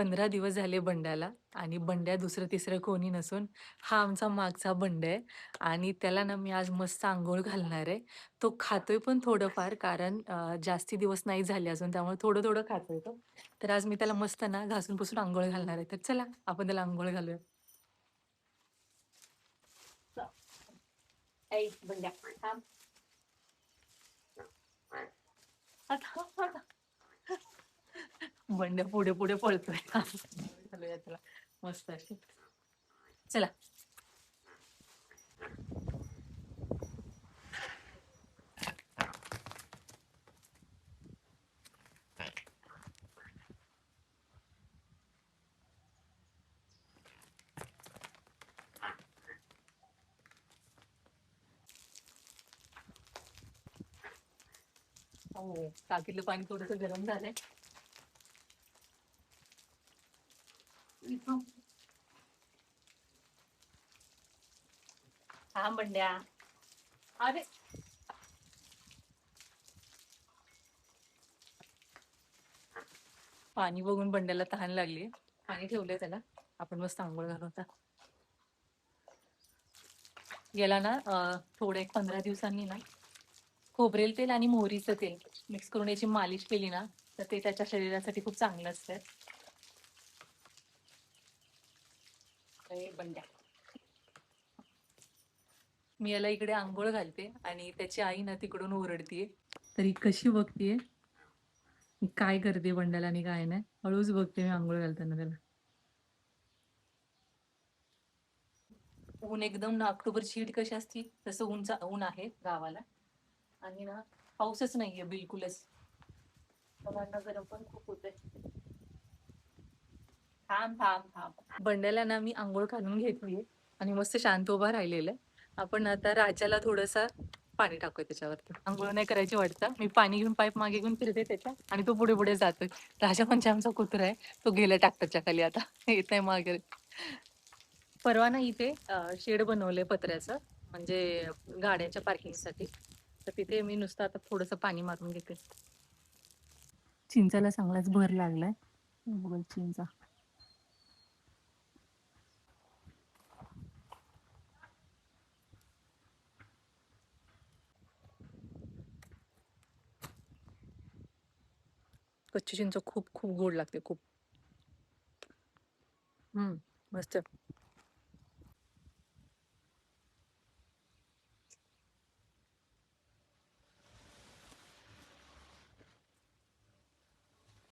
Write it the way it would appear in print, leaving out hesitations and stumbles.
15 दिवस झाले बंड्याला आणि बंड्या दुसरं तिसरं कोणी नसून हा आमचा मागचा बंड्या आहे आणि त्याला ना मी आज मस्त अंघोळ घालणार आहे. तो खातोय पण थोडंफार कारण जास्ती दिवस नाही झाले अजून त्यामुळे थोडं-थोडं खातोय तो. तर आज मी त्याला मस्त ना घासून-पुसून अंघोळ घालणार आहे. तर चला आपण त्याला अंघोळ घालूया. ऐ बंड्या थांब. बंड्या पुढे-पुढे पळतोय. घालूया त्याला मस्त अशी. चला. हो, टाकीतलं पाणी थोडंसं गरम झालंय. थांब बंड्या. अरे पाणी बघून बंड्याला तहान लागली. पाणी ठेवलंय त्याला. आपण मस्त अंघोळ घालू आता. याला ना थोडं एक 15 दिवसांनी ना खोबरेल तेल आणि मोहरीचं तेल मिक्स करून याची मालिश केली ना तर ते त्याच्या शरीरासाठी खूप चांगलं असतं. बंड्या मी याला इकडे अंघोळ घालते आणि त्याची आई ना तिकडून ओरडतीये. तरी कशी बघतीये मी काय करते बंड्याला आणि काय नाही. हळूच बघते मी अंघोळ घालताना त्याला. ऊन एकदम ना ऑक्टोबर शीट कशी असती तसं ऊन आहे गावाला आणि ना पाऊसच नाहीये बिलकुलच. सगळ्यांना गरम पण खूप होतंय. थांब थांब थांब. बंड्याला ना मी अंघोळ घालून घेतलीये आणि मस्त शांत उभा राहिलेला आहे. आपण आता राजाला थोडंसं पाणी टाकूया त्याच्यावरती. अंघोळ नाही करायची वाटतं. मी पाणी घेऊन पाईप मागे घेऊन फिरते त्याच्या आणि तो पुढे-पुढे जातोय. राजा म्हणजे आमचा कुत्रा आहे. तो गेला ट्रॅक्टरच्या खाली आता. येत नाही मागे. परवा ना इथे शेड बनवलंय पत्र्याचं म्हणजे गाड्यांच्या पार्किंगसाठी. तर तिथे मी नुसतं आता थोडंसं पाणी मारून घेते. चिंचाला चांगलाच भर लागलाय. बघ चिंचा. कच्ची चिंच खूप खूप गोड लागते खूप. मस्त.